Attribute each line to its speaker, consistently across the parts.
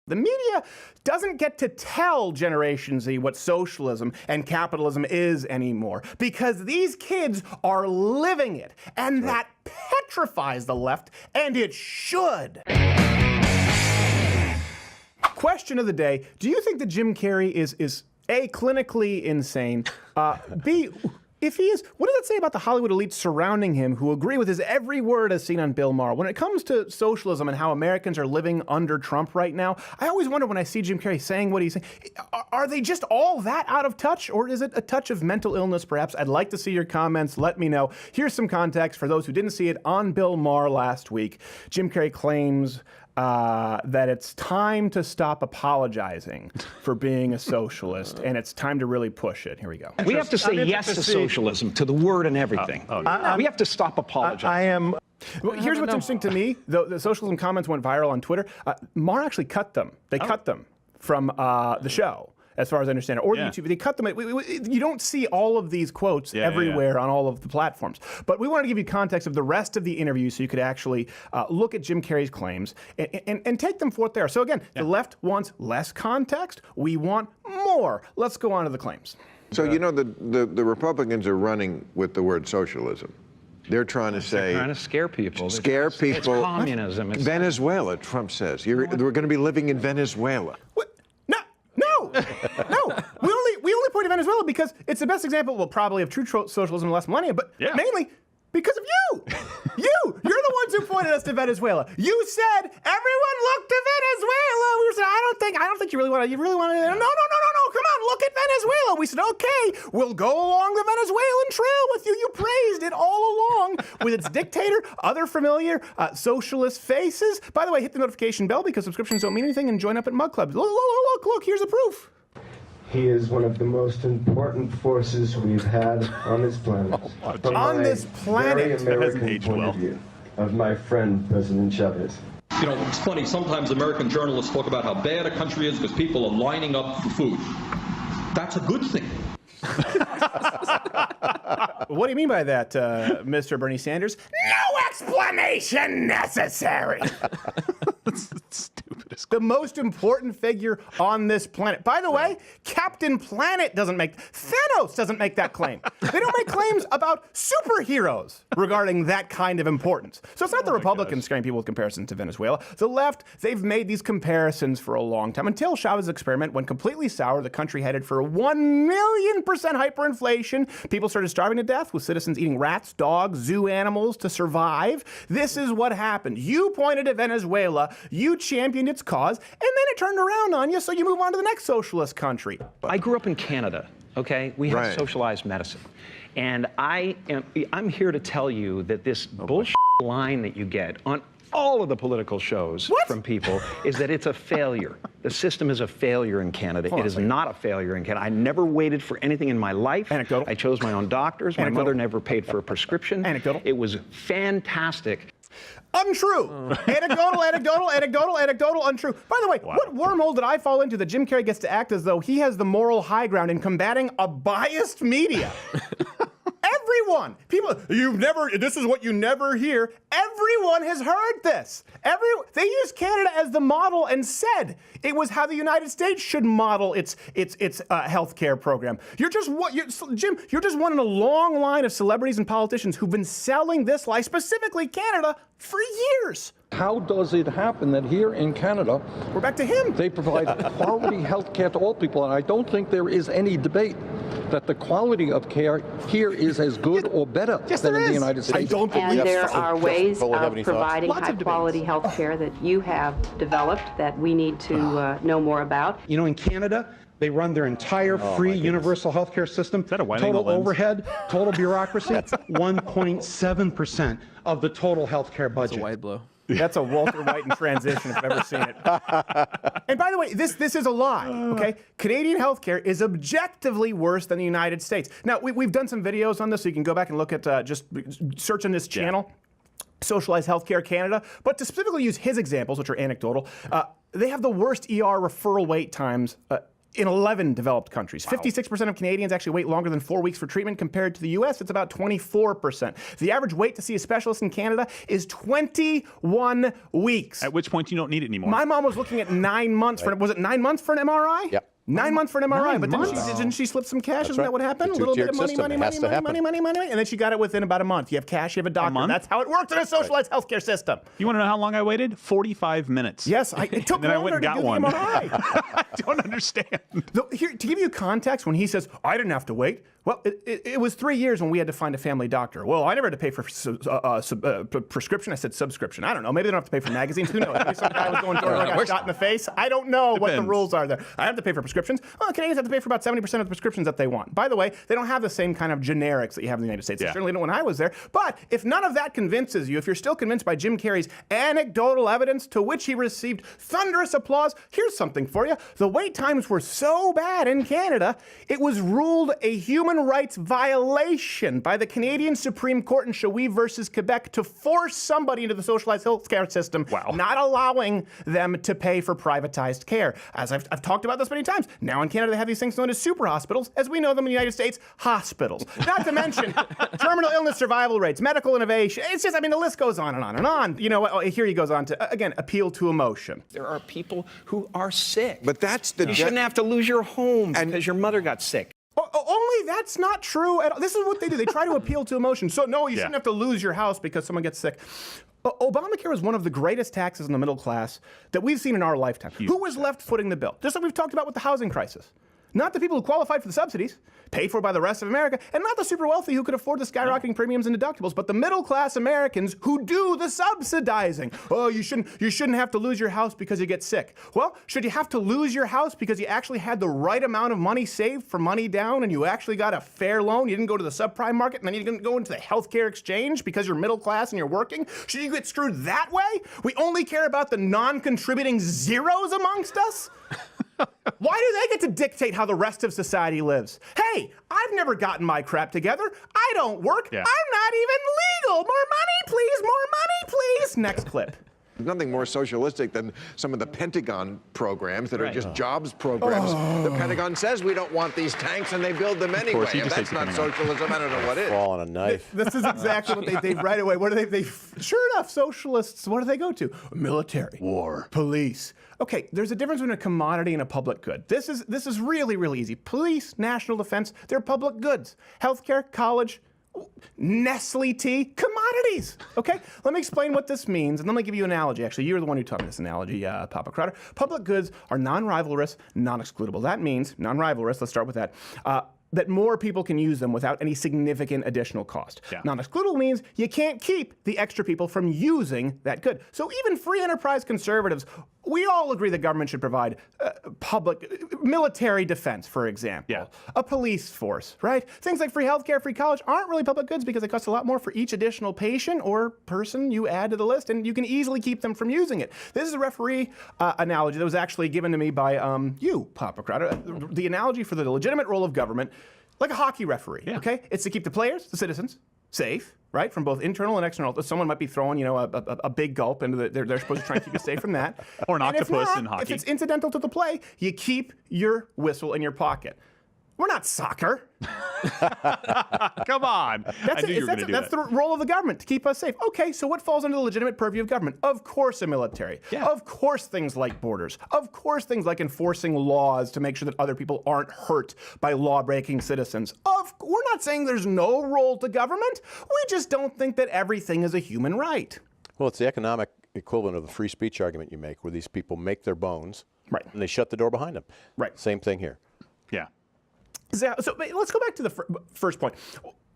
Speaker 1: The media doesn't get to tell Generation Z what socialism and capitalism is anymore because these kids are living it, and that petrifies the left, and it should. Question of the day, do you think that Jim Carrey is A, clinically insane, B, if he is, what does it say about the Hollywood elite surrounding him who agree with his every word as seen on Bill Maher? When it comes to socialism and how Americans are living under Trump right now, I always wonder when I see Jim Carrey saying what he's saying, are they just all that out of touch, or is it a touch of mental illness perhaps? I'd like to see your comments. Let me know. Here's some context for those who didn't see it on Bill Maher last week. Jim Carrey claims that it's time to stop apologizing for being a socialist, and it's time to really push it. Here we go.
Speaker 2: We have to say yes to socialism, to the word and everything. We have to stop apologizing.
Speaker 1: Well, here's what's interesting to me. The socialism comments went viral on Twitter. Maher actually cut them. They cut them from the show, as far as I understand it, or YouTube. They cut them. You don't see all of these quotes everywhere on all of the platforms. But we wanted to give you context of the rest of the interview so you could actually look at Jim Carrey's claims and take them forth there. So again, the left wants less context. We want more. Let's go on to the claims.
Speaker 3: So, you know, the Republicans are running with the word socialism. They're trying to say...
Speaker 2: They're trying to scare people.
Speaker 3: Scare people.
Speaker 2: It's communism. It's
Speaker 3: Venezuela, Trump says. We're going to be living in Venezuela.
Speaker 1: What? No. We only point to Venezuela because it's the best example, well, probably of true socialism in the last millennium, but mainly because of you. You're the ones who pointed us to Venezuela. You said everyone look to Venezuela. We said, I don't think you really want to. No. Come on, look at Venezuela. We said, okay, we'll go along the Venezuelan trail with you. You praised it all along with its dictator, other familiar socialist faces. By the way, hit the notification bell because subscriptions don't mean anything, and join up at Mug Club. Look, here's the proof.
Speaker 4: He is one of the most important forces we've had on this planet.
Speaker 1: On this planet.
Speaker 4: Very American point of view of my friend, President Chavez.
Speaker 5: You know, it's funny, sometimes American journalists talk about how bad a country is because people are lining up for food. That's a good thing.
Speaker 1: What do you mean by that, Mr. Bernie Sanders? No explanation necessary. The most important figure on this planet. By the way, Captain Planet Thanos doesn't make that claim. They don't make claims about superheroes regarding that kind of importance. So it's not the Republicans scaring people with comparisons to Venezuela. The left, they've made these comparisons for a long time. Until Chavez's experiment went completely sour, the country headed for 1,000,000% hyperinflation. People started starving to death with citizens eating rats, dogs, zoo animals to survive. This is what happened. You pointed to Venezuela, you championed its cause, and then it turned around on you, so you move on to the next socialist country.
Speaker 2: I grew up in Canada, okay? We have socialized medicine. And I'm here to tell you that this bullshit line that you get on all of the political shows from people is that it's a failure. The system is a failure in Canada. It is not a failure in Canada. I never waited for anything in my life.
Speaker 1: Anecdotal.
Speaker 2: I chose my own doctors. My mother never paid for a prescription.
Speaker 1: Anecdotal.
Speaker 2: It was fantastic.
Speaker 1: Untrue. Anecdotal, untrue. By the way, what wormhole did I fall into that Jim Carrey gets to act as though he has the moral high ground in combating a biased media? Everyone, this is what you never hear. Everyone has heard this. They used Canada as the model and said it was how the United States should model its healthcare program. Jim, you're just one in a long line of celebrities and politicians who've been selling this lie, specifically Canada, for years.
Speaker 6: How does it happen that here in Canada,
Speaker 1: we're back to him,
Speaker 6: they provide quality health care to all people? And I don't think there is any debate that the quality of care here is as good or better than in the United States.
Speaker 1: I don't believe
Speaker 7: and there are ways of providing high-quality health care that you have developed that we need to know more about.
Speaker 8: You know, in Canada, they run their entire free universal health care system.
Speaker 9: Is that a
Speaker 8: total overhead, total bureaucracy, 1.7% of the total health care budget.
Speaker 9: That's a white blow.
Speaker 1: That's a Walter White in transition if I've ever seen it. And by the way, this is a lie, okay? Canadian healthcare is objectively worse than the United States. Now, we've done some videos on this, so you can go back and look at, just search on this channel, Socialized Healthcare Canada. But to specifically use his examples, which are anecdotal, they have the worst ER referral wait times in 11 developed countries. 56% of Canadians actually wait longer than 4 weeks for treatment. Compared to the US, it's about 24%. The average wait to see a specialist in Canada is 21 weeks.
Speaker 9: At which point you don't need it anymore.
Speaker 1: My mom was looking at 9 months for, was it 9 months for an MRI?
Speaker 10: Yep.
Speaker 1: 9 months for an MRI,
Speaker 9: 9
Speaker 1: but
Speaker 9: months.
Speaker 1: didn't she slip some cash?
Speaker 10: That's
Speaker 1: Isn't that
Speaker 10: right.
Speaker 1: what happened? A
Speaker 10: The
Speaker 1: little bit of
Speaker 10: two-tiered
Speaker 1: money,
Speaker 10: system. It has to happen.
Speaker 1: money, and then she got it within about a month. You have cash, you have a doctor.
Speaker 9: month?
Speaker 1: That's how it works in a socialized healthcare system.
Speaker 9: You want to know how long I waited? 45 minutes.
Speaker 1: Yes, it took
Speaker 9: And then I went
Speaker 1: longer
Speaker 9: and
Speaker 1: to
Speaker 9: got
Speaker 1: do
Speaker 9: one.
Speaker 1: the MRI.
Speaker 9: I don't understand.
Speaker 1: Here, to give you context, when he says, I didn't have to wait, well, it was 3 years when we had to find a family doctor. Well, I never had to pay for prescription. I said subscription. I don't know. Maybe they don't have to pay for magazines. Who knows? Maybe some guy was going door and got shot in the face. I don't know what the rules are there. I have to pay for prescriptions. Well, Canadians have to pay for about 70% of the prescriptions that they want. By the way, they don't have the same kind of generics that you have in the United States. They certainly don't when I was there. But if none of that convinces you, if you're still convinced by Jim Carrey's anecdotal evidence to which he received thunderous applause, here's something for you. The wait times were so bad in Canada, it was ruled a human rights violation by the Canadian Supreme Court in Chouy versus Quebec to force somebody into the socialized healthcare system, not allowing them to pay for privatized care. As I've talked about this many times, now in Canada they have these things known as super hospitals, as we know them in the United States, hospitals. Not to mention terminal illness survival rates, medical innovation. It's just, I mean, the list goes on and on and on. You know what? Here he goes on to, again, appeal to emotion.
Speaker 2: There are people who are sick.
Speaker 3: But that's the...
Speaker 2: You shouldn't have to lose your home because your mother got sick.
Speaker 1: Only that's not true at all. This is what they do. They try to appeal to emotion. So, no, you shouldn't have to lose your house because someone gets sick. Obamacare was one of the greatest taxes on the middle class that we've seen in our lifetime. Who was left footing the bill? Just like we've talked about with the housing crisis. Not the people who qualified for the subsidies, paid for by the rest of America, and not the super wealthy who could afford the skyrocketing premiums and deductibles, but the middle class Americans who do the subsidizing. Oh, you shouldn't have to lose your house because you get sick. Well, should you have to lose your house because you actually had the right amount of money saved for money down and you actually got a fair loan? You didn't go to the subprime market and then you didn't go into the healthcare exchange because you're middle class and you're working? Should you get screwed that way? We only care about the non-contributing zeros amongst us? Why do they get to dictate how the rest of society lives? Hey, I've never gotten my crap together. I don't work. I'm not even legal. More money, please. More money, please. Next clip.
Speaker 3: There's nothing more socialistic than some of the Pentagon programs that are just jobs programs. The Pentagon says we don't want these tanks, and they build them anyway. If that's not socialism, I don't know what is.
Speaker 10: Fall on a knife.
Speaker 1: This is exactly what they right away. What do they sure enough, socialists, what do they go to? Military. War. Police. Okay, there's a difference between a commodity and a public good. This is really, really easy. Police, national defense, they're public goods. Healthcare, college, Nestle tea, commodities. Okay, let me explain what this means, and let me give you an analogy. Actually, you're the one who taught me this analogy, Papa Crowder. Public goods are non-rivalrous, non-excludable. That means, non-rivalrous, let's start with that, that more people can use them without any significant additional cost. Non-excludable means you can't keep the extra people from using that good. So even free enterprise conservatives, we all agree the government should provide public military defense, for example, a police force, right? Things like free healthcare, free college aren't really public goods because they cost a lot more for each additional patient or person you add to the list, and you can easily keep them from using it. This is a referee analogy that was actually given to me by you, Papa Crowder. The analogy for the legitimate role of government, like a hockey referee, okay? It's to keep the players, the citizens, safe, right, from both internal and external. Someone might be throwing, a big gulp into they're supposed to try and keep you safe from that.
Speaker 9: Or an octopus in hockey.
Speaker 1: If it's incidental to the play, you keep your whistle in your pocket. We're not soccer.
Speaker 9: Come on.
Speaker 1: That's the role of the government, to keep us safe. Okay, so what falls under the legitimate purview of government? Of course, a military. Of course, things like borders. Of course, things like enforcing laws to make sure that other people aren't hurt by law-breaking citizens. We're not saying there's no role to government. We just don't think that everything is a human right.
Speaker 10: Well, it's the economic equivalent of the free speech argument you make, where these people make their bones, and they shut the door behind them. Same thing here.
Speaker 9: Yeah.
Speaker 1: So let's go back to the first point.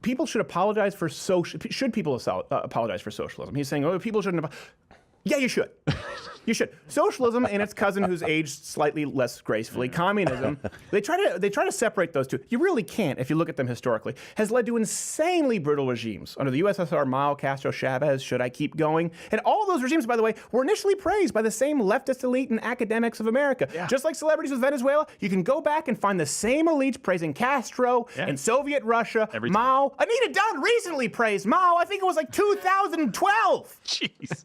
Speaker 1: People should apologize for should people apologize for socialism? He's saying, people shouldn't. Yeah, you should. You should. Socialism and its cousin, who's aged slightly less gracefully, communism. They try to separate those two. You really can't if you look at them historically. Has led to insanely brutal regimes under the USSR, Mao, Castro, Chavez. Should I keep going? And all of those regimes, by the way, were initially praised by the same leftist elite and academics of America. Just like celebrities with Venezuela, you can go back and find the same elites praising Castro and Soviet Russia, Mao. Anita Dunn recently praised Mao. I think it was like 2012.
Speaker 9: Jeez.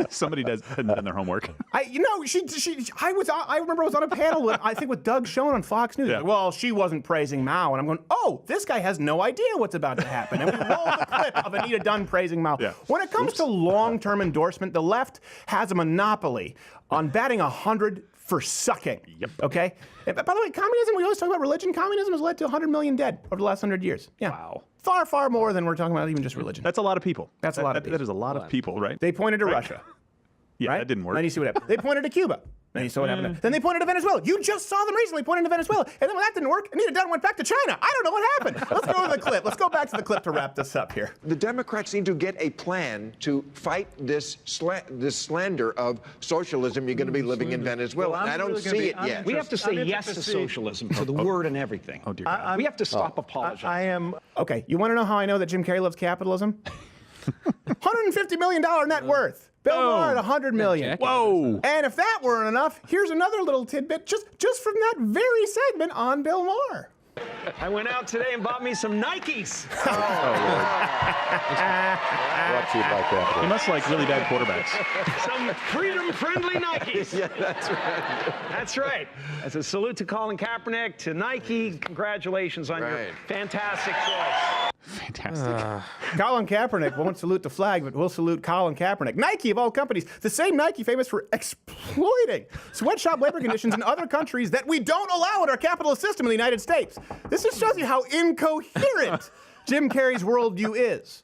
Speaker 9: Somebody hadn't done their homework.
Speaker 1: I remember I was on a panel with, I think with Doug Schoen on Fox News.
Speaker 9: Yeah.
Speaker 1: Like, well, she wasn't praising Mao, and I'm going, oh, this guy has no idea what's about to happen. And we roll the clip of Anita Dunn praising Mao.
Speaker 9: Yeah.
Speaker 1: When it comes to long-term endorsement, the left has a monopoly on batting 100 for sucking.
Speaker 9: Yep.
Speaker 1: Okay. And, by the way, communism. We always talk about religion. Communism has led to 100 million dead over the last 100 years. Yeah.
Speaker 9: Wow.
Speaker 1: Far, far more than we're talking about even just religion.
Speaker 9: That's a lot of people.
Speaker 1: That's a lot of people.
Speaker 9: That is a lot of people, right?
Speaker 1: They pointed to Russia.
Speaker 9: Yeah,
Speaker 1: right?
Speaker 9: that didn't work.
Speaker 1: Then you see what happened. They pointed to Cuba. Then you saw what happened. Then they pointed to Venezuela. You just saw them recently pointing to Venezuela. And then when that didn't work, Anita Dunn went back to China. I don't know what happened. Let's go to the clip. Let's go back to the clip to wrap this up here.
Speaker 3: The Democrats need to get a plan to fight this slander of socialism. You're going to be living in Venezuela.
Speaker 8: Well,
Speaker 3: and I don't see it yet.
Speaker 2: We have to say yes to socialism, to the word and everything.
Speaker 9: Oh, dear God.
Speaker 2: We have to stop apologizing.
Speaker 8: I am.
Speaker 1: Okay, you want to know how I know that Jim Carrey loves capitalism? $150 million net worth. Bill Maher at $100 million.
Speaker 9: Whoa.
Speaker 1: And if that weren't enough, here's another little tidbit just from that very segment on Bill Maher.
Speaker 2: I went out today and bought me some Nikes.
Speaker 10: Brought to you by Capital.
Speaker 9: He must like really bad quarterbacks.
Speaker 2: Some freedom-friendly Nikes.
Speaker 3: Yeah, that's right.
Speaker 2: That's right. As a salute to Colin Kaepernick, to Nike, congratulations on your fantastic choice.
Speaker 9: Fantastic.
Speaker 1: Colin Kaepernick won't salute the flag, but we'll salute Colin Kaepernick. Nike, of all companies, the same Nike famous for exploiting sweatshop labor conditions in other countries that we don't allow in our capitalist system in the United States. This just shows you how incoherent Jim Carrey's worldview is.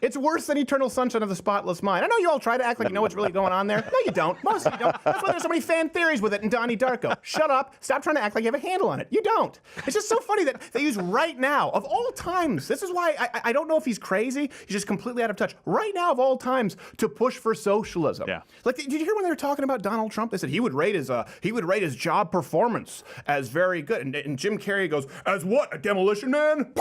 Speaker 1: It's worse than Eternal Sunshine of the Spotless Mind. I know you all try to act like you know what's really going on there. No, you don't. Most of you don't. That's why there's so many fan theories with it in Donnie Darko. Shut up. Stop trying to act like you have a handle on it. You don't. It's just so funny that they use right now, of all times. This is why I don't know if he's crazy. He's just completely out of touch. Right now, of all times, to push for socialism.
Speaker 9: Yeah.
Speaker 1: Like, did you hear when they were talking about Donald Trump? They said he would rate his job performance as very good. And Jim Carrey goes, as what? A demolition man?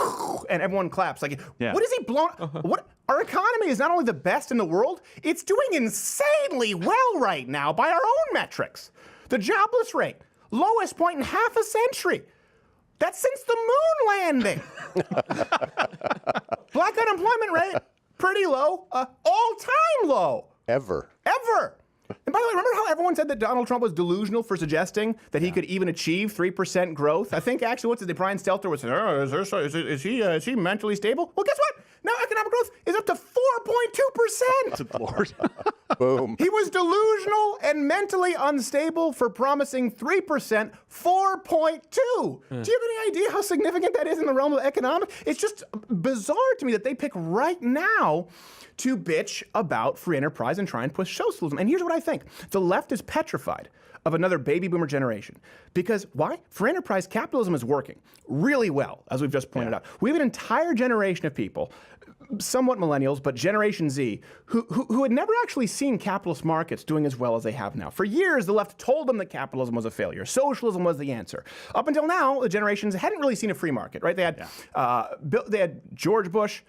Speaker 1: And everyone claps. Like, what is he blown? What? Our economy is not only the best in the world, it's doing insanely well right now by our own metrics. The jobless rate, lowest point in half a century. That's since the moon landing. Black unemployment rate, pretty low, all-time low.
Speaker 10: Ever.
Speaker 1: And by the way, remember how everyone said that Donald Trump was delusional for suggesting that he could even achieve 3% growth? I think actually, Brian Stelter was saying, is he mentally stable? Well, guess what? Now economic growth is up to 4.2%.
Speaker 9: Good Lord.
Speaker 10: Boom.
Speaker 1: He was delusional and mentally unstable for promising 3%, 4.2. Do you have any idea how significant that is in the realm of economics? It's just bizarre to me that they pick right now to bitch about free enterprise and try and push socialism. And here's what I think. The left is petrified of another baby boomer generation. Because why? Free enterprise capitalism is working really well, as we've just pointed out. We have an entire generation of people, somewhat millennials, but Generation Z, who had never actually seen capitalist markets doing as well as they have now. For years, the left told them that capitalism was a failure. Socialism was the answer. Up until now, the generations hadn't really seen a free market, right? They had George Bush,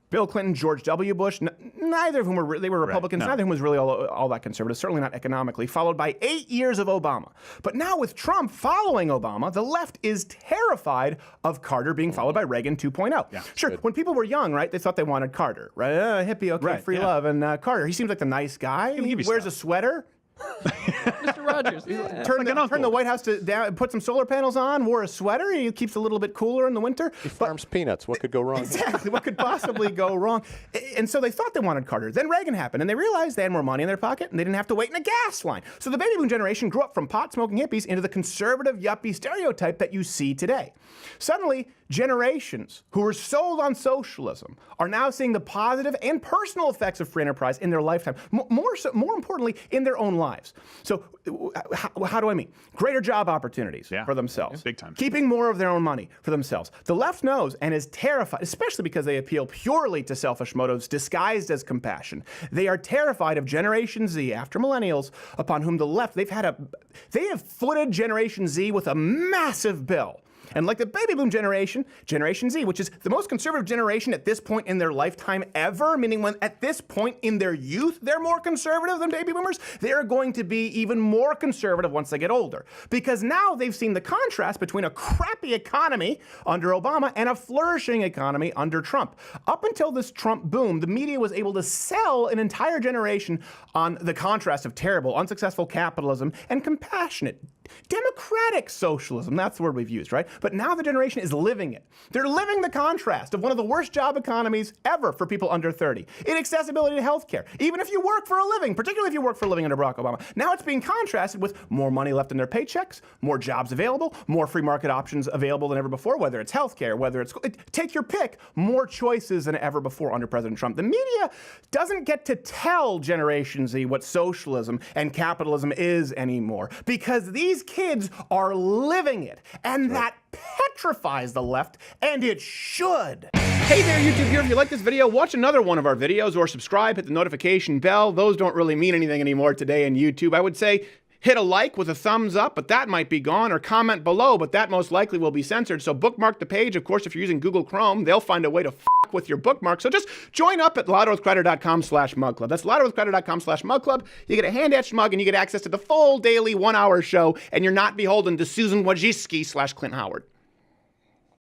Speaker 1: Bill Clinton, George W. Bush, neither of whom were Republicans, neither of whom was really all that conservative, certainly not economically, followed by 8 years of Obama. But now with Trump following Obama, the left is terrified of Carter being followed by Reagan 2.0. Yeah, sure, when people were young, right, they thought they wanted Carter, right? Hippie, okay, free love. And Carter, he seems like the nice guy. He wears a sweater.
Speaker 11: Mr. Rogers. Yeah.
Speaker 1: Turn the White House down, put some solar panels on, wore a sweater. He keeps a little bit cooler in the winter.
Speaker 10: He farms peanuts. What could go wrong?
Speaker 1: Exactly. What could possibly go wrong? And so they thought they wanted Carter. Then Reagan happened, and they realized they had more money in their pocket, and they didn't have to wait in a gas line. So the baby boom generation grew up from pot-smoking hippies into the conservative yuppie stereotype that you see today. Suddenly, generations who were sold on socialism are now seeing the positive and personal effects of free enterprise in their lifetime. More importantly, in their own lives. So how do I mean? Greater job opportunities for themselves.
Speaker 9: Big time.
Speaker 1: Keeping more of their own money for themselves. The left knows and is terrified, especially because they appeal purely to selfish motives disguised as compassion. They are terrified of Generation Z, after millennials, upon whom the left, they have footed Generation Z with a massive bill And like the baby boom generation, Generation Z, which is the most conservative generation at this point in their lifetime ever, meaning when at this point in their youth, they're more conservative than baby boomers, they're going to be even more conservative once they get older. Because now they've seen the contrast between a crappy economy under Obama and a flourishing economy under Trump. Up until this Trump boom, the media was able to sell an entire generation on the contrast of terrible, unsuccessful capitalism and compassionate, democratic socialism. That's the word we've used, right? But now the generation is living it. They're living the contrast of one of the worst job economies ever for people under 30. Inaccessibility to healthcare, even if you work for a living, particularly if you work for a living under Barack Obama. Now it's being contrasted with more money left in their paychecks, more jobs available, more free market options available than ever before, whether it's healthcare, whether it's, take your pick, more choices than ever before under President Trump. The media doesn't get to tell Generation Z what socialism and capitalism is anymore because these kids are living it, and that petrifies the left, and it should. Hey there, YouTube viewer. If you like this video, watch another one of our videos or subscribe, hit the notification bell. Those don't really mean anything anymore today in YouTube. I would say hit a like with a thumbs up, but that might be gone, or comment below, but that most likely will be censored. So bookmark the page. Of course, if you're using Google Chrome, they'll find a way to fuck with your bookmark. So just join up at louderwithcrowder.com/mugclub. That's louderwithcrowder.com/mugclub. You get a hand-etched mug, and you get access to the full daily 1-hour show, and you're not beholden to Susan Wojcicki /Clint Howard.